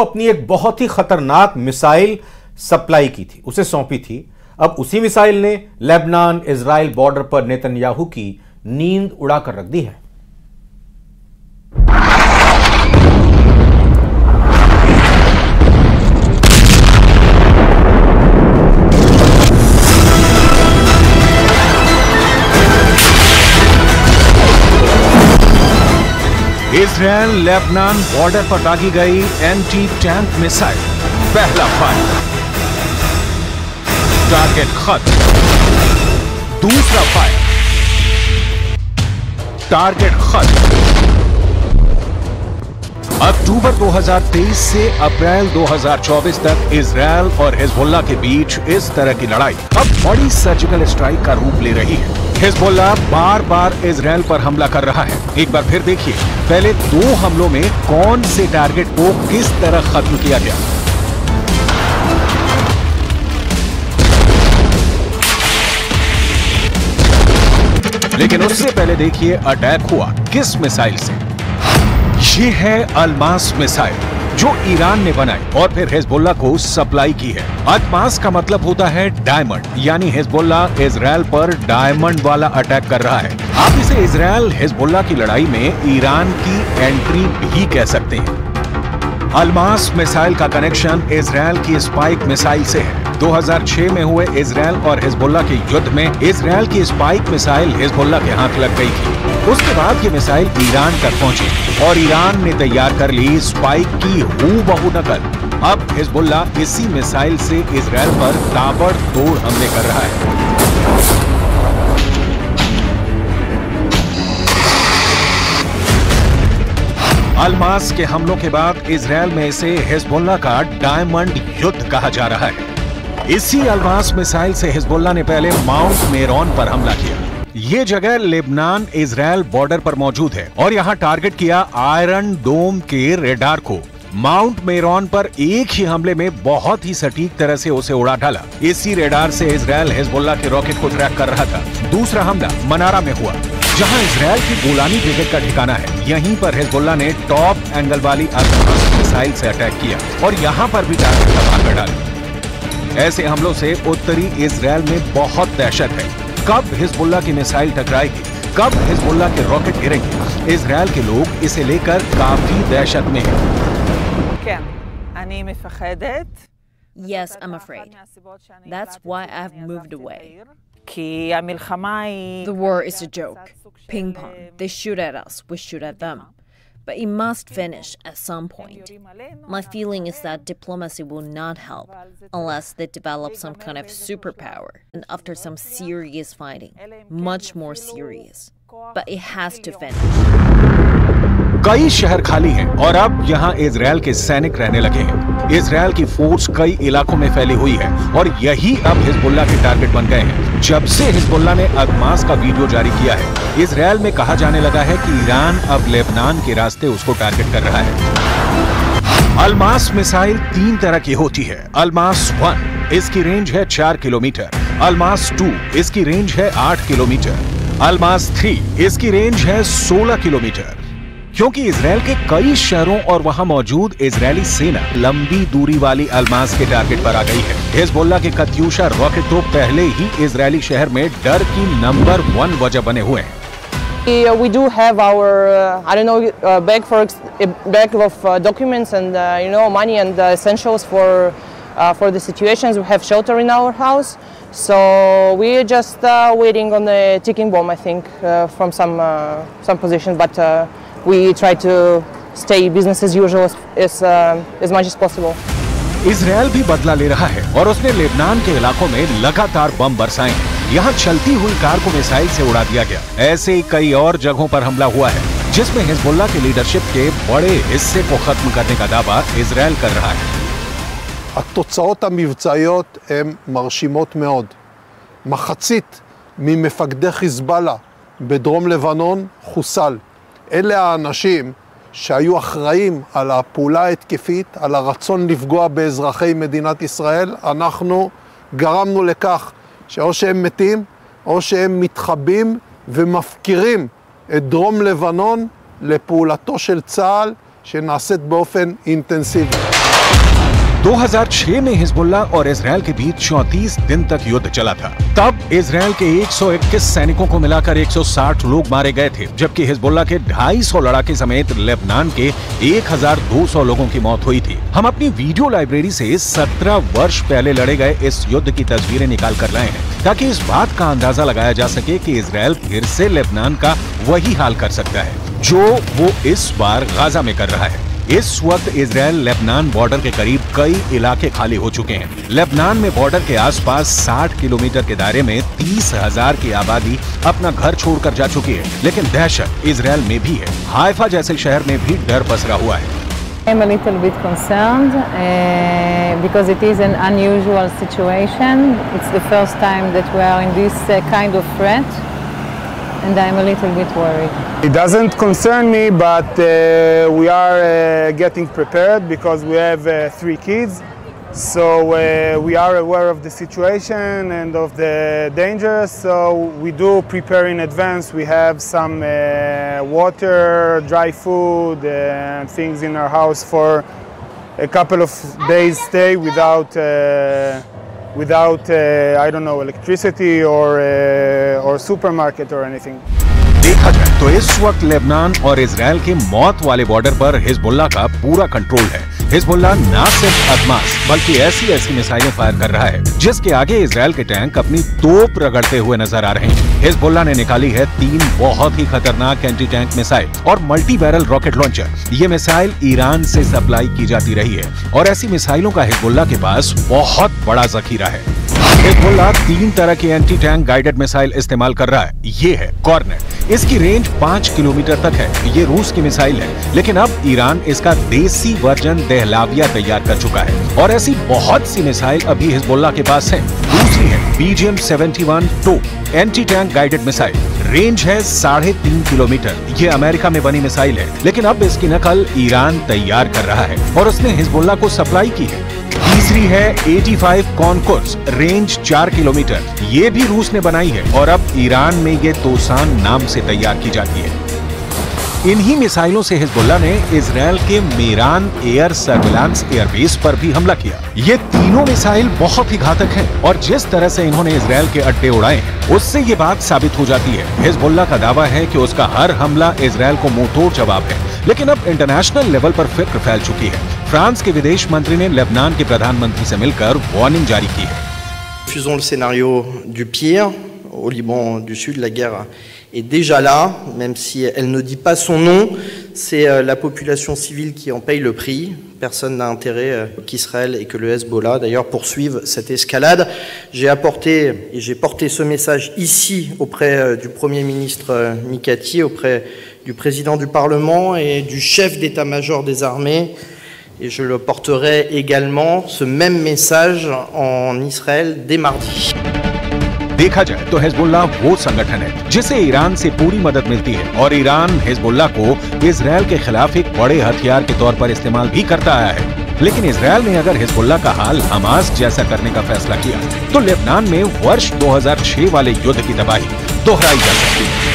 अपनी एक बहुत ही खतरनाक मिसाइल सप्लाई की थी, उसे सौंपी थी। अब उसी मिसाइल ने लेबनान इजराइल बॉर्डर पर नेतन्याहू की नींद उड़ाकर रख दी है। इजराइल लेबनान बॉर्डर पर दागी गई एंटी टैंक मिसाइल। पहला फायर, टारगेट खत्म। दूसरा फायर, टारगेट खत्म। अक्टूबर 2023 से अप्रैल 2024 तक इजराइल और हिजबुल्लाह के बीच इस तरह की लड़ाई अब बड़ी सर्जिकल स्ट्राइक का रूप ले रही है। हिजबुल्लाह बार बार इजराइल पर हमला कर रहा है। एक बार फिर देखिए, पहले 2 हमलों में कौन से टारगेट को किस तरह खत्म किया गया। लेकिन उससे पहले देखिए अटैक हुआ किस मिसाइल से। ये है अलमास मिसाइल जो ईरान ने बनाई और फिर हिजबुल्लाह को सप्लाई की है। अलमास का मतलब होता है डायमंड, यानी हिजबुल्लाह इजराइल पर डायमंड वाला अटैक कर रहा है। आप इसे इजराइल हिजबुल्लाह की लड़ाई में ईरान की एंट्री भी कह सकते हैं। अलमास मिसाइल का कनेक्शन इजराइल की स्पाइक मिसाइल से है। 2006 में हुए इजराइल और हिजबुल्लाह के युद्ध में इजराइल की स्पाइक मिसाइल हिजबुल्लाह के हाथ लग गई थी। उसके बाद ये मिसाइल ईरान तक पहुंची और ईरान ने तैयार कर ली स्पाइक की हूबहू नकल। अब हिजबुल्लाह इसी मिसाइल से इजराइल पर ताबड़तोड़ हमले कर रहा है। अलमास के हमलों के बाद इजराइल में इसे हिजबुल्लाह का डायमंड युद्ध कहा जा रहा है। इसी अलमास मिसाइल से हिजबुल्लाह ने पहले माउंट मेरोन पर हमला किया। ये जगह लेबनान इजराइल बॉर्डर पर मौजूद है और यहाँ टारगेट किया आयरन डोम के रेडार को। माउंट मेरोन पर एक ही हमले में बहुत ही सटीक तरह से उसे उड़ा डाला। इसी रेडार से इजराइल हिजबुल्लाह के रॉकेट को ट्रैक कर रहा था। दूसरा हमला मनारा में हुआ, जहां इजराइल की गोलानी ब्रिगेड का ठिकाना है। यहीं पर हिजबुल्लाह ने टॉप एंगल वाली अलमास मिसाइल से अटैक किया और यहाँ पर भी टारगेट तबाह कर डाला। ऐसे हमलों से उत्तरी इजराइल में बहुत दहशत है। कब हिजबुल्लाह की मिसाइल टकराएगी, कब हिजबुल्लाह के रॉकेट गिरेंगे, इजराइल के लोग इसे लेकर काफी दहशत में हैं। Yes, I'm afraid. That's why I've moved away. The war is a joke. Ping pong. They shoot at us, we shoot at them. But it must finish at some point. My feeling is that diplomacy will not help unless they develop some kind of superpower. And after some serious fighting, much more serious. But it has to finish. कई शहर खाली हैं और अब यहाँ Israel के सैनिक रहने लगे हैं। इजराइल की फोर्स कई इलाकों में फैली हुई है और यही अब हिजबुल्लाह के टारगेट बन गए हैं। जब से हिजबुल्लाह ने अलमास का वीडियो जारी किया है, इजराइल में कहा जाने लगा है कि ईरान अब लेबनान के रास्ते उसको टारगेट कर रहा है। अलमास मिसाइल 3 तरह की होती है। अलमास 1, इसकी रेंज है 4 किलोमीटर। अलमास 2, इसकी रेंज है 8 किलोमीटर। अलमास 3, इसकी रेंज है 16 किलोमीटर। क्योंकि इजराइल के कई शहरों और वहां मौजूद इजरायली सेना लंबी दूरी वाली अलमास के टारगेट पर आ गई है। हिजबुल्लाह के कत्यूशा रॉकेट तो पहले ही इजरायली शहर में डर की नंबर 1 वजह बने हुए हैं। We do have our, bag of documents and money and essentials for the situations. We have shelter in our house, so we're just waiting on the ticking bomb. I think from some position, but we try to stay business as usual as much as possible. Israel भी बदला ले रहा है और उसने Lebanon के इलाकों में लगातार बम बरसाए हैं। यहाँ चलती हुई कार को मिसाइल से उड़ा दिया गया। ऐसे ही कई और जगहों पर हमला हुआ है, जिसमें हिजबुल्लाह की लीडरशिप के बड़े हिस्से को खत्म करने का दावा इजराइल कर रहा है। התוצאות המבצעיות הן מרשימות מאוד. מחצית ממפקדי חיזבאללה בדרום לבנון חוסל. אלה האנשים שהיו אחראים על הפעולה ההתקפית, על הרצון לפגוע באזרחי מדינת ישראל. אנחנו גרמנו לכך שאו שהם מתים או שהם מתחבאים ומפקירים את דרום לבנון לפעולתו של צה"ל שנעשית באופן אינטנסיבי. 2006 में हिजबुल्लाह और इजराइल के बीच 34 दिन तक युद्ध चला था। तब इजराइल के 121 सैनिकों को मिलाकर 160 लोग मारे गए थे, जबकि हिजबुल्लाह के 250 लड़ाके समेत लेबनान के 1200 लोगों की मौत हुई थी। हम अपनी वीडियो लाइब्रेरी से 17 वर्ष पहले लड़े गए इस युद्ध की तस्वीरें निकाल कर लाए हैं, ताकि इस बात का अंदाजा लगाया जा सके कि इजराइल फिर से लेबनान का वही हाल कर सकता है जो वो इस बार गाजा में कर रहा है। इस वक्त इजराइल लेबनान बॉर्डर के करीब कई इलाके खाली हो चुके हैं। लेबनान में बॉर्डर के आसपास 60 किलोमीटर के दायरे में 30,000 की आबादी अपना घर छोड़कर जा चुकी है, लेकिन दहशत इजराइल में भी है। हाइफा जैसे शहर में भी डर पसरा हुआ है। I'm a little bit concerned because it is an unusual situation. It's the first time that we are in this kind of threat, and I'm a little bit worried. It doesn't concern me, but we are getting prepared because we have 3 kids. So we are aware of the situation and of the dangers, so we do prepare in advance. We have some water, dry food, and things in our house for a couple of days stay without I don't know, electricity or supermarket or anything. देखा जाए तो इस वक्त Lebanon और Israel के मौत वाले border पर हिजबुल्लाह का पूरा कंट्रोल है। हिजबुल्लाह ना सिर्फ अदमास बल्कि ऐसी मिसाइलें फायर कर रहा है जिसके आगे इजराइल के टैंक अपनी तोप रगड़ते हुए नजर आ रहे हैं। हिजबुल्लाह ने निकाली है 3 बहुत ही खतरनाक एंटी टैंक मिसाइल और मल्टी बैरल रॉकेट लॉन्चर। ये मिसाइल ईरान से सप्लाई की जाती रही है और ऐसी मिसाइलों का हिजबुल्लाह के पास बहुत बड़ा जखीरा है। हिजबुल्लाह 3 तरह की एंटी टैंक गाइडेड मिसाइल इस्तेमाल कर रहा है। ये है कॉर्नेट, इसकी रेंज 5 किलोमीटर तक है। ये रूस की मिसाइल है, लेकिन अब ईरान इसका देसी वर्जन दहलाविया तैयार कर चुका है और ऐसी बहुत सी मिसाइल अभी हिजबुल्लाह के पास है। दूसरी है BGM-71 टोप anti tank guided missile, range है 3.5 किलोमीटर। ये अमेरिका में बनी मिसाइल है, लेकिन अब इसकी नकल ईरान तैयार कर रहा है और उसने हिजबुल्लाह को सप्लाई की है। तीसरी है 85 कॉनकोर्स, रेंज 4 किलोमीटर। ये भी रूस ने बनाई है और अब ईरान में ये तोसान नाम से तैयार की जाती है। इन्हीं मिसाइलों से हिजबुल्लाह ने इजराइल के मेरान एयर सर्विलांस एयरबेस पर भी हमला किया। ये तीनों मिसाइल बहुत ही घातक हैं और जिस तरह से इन्होंने इजराइल के अड्डे उड़ाए हैं उससे ये बात साबित हो जाती है। हिजबुल्लाह का दावा है कि उसका हर हमला इजराइल को मुंहतोड़ जवाब है, लेकिन अब इंटरनेशनल लेवल पर फिक्र फैल चुकी है। फ्रांस के विदेश मंत्री ने लेबनान के प्रधानमंत्री से मिलकर वार्निंग जारी की है। Refusons le scénario du pire. Au Liban du Sud, la guerre est déjà là, même si elle ne dit pas son nom. C'est la population civile qui en paye le prix. Personne n'a intérêt qu'Israël et que le Hezbollah, d'ailleurs, poursuivent cette escalade. J'ai porté ce message ici auprès du Premier ministre Mikati, auprès du président du Parlement et du chef d'état-major des armées. Et je le porterai également, ce même message, en Israël dès mardi. देखा जाए तो Hezbollah वो संगठन है जिसे Iran से पूरी मदद मिलती है और ईरान हिजबुल्लाह को इजराइल के खिलाफ एक बड़े हथियार के तौर पर इस्तेमाल भी करता आया है। लेकिन इजराइल ने अगर हिजबुल्लाह का हाल हमास जैसा करने का फैसला किया तो लेबनान में वर्ष 2006 वाले युद्ध की तबाही दोहराई जा सकती है।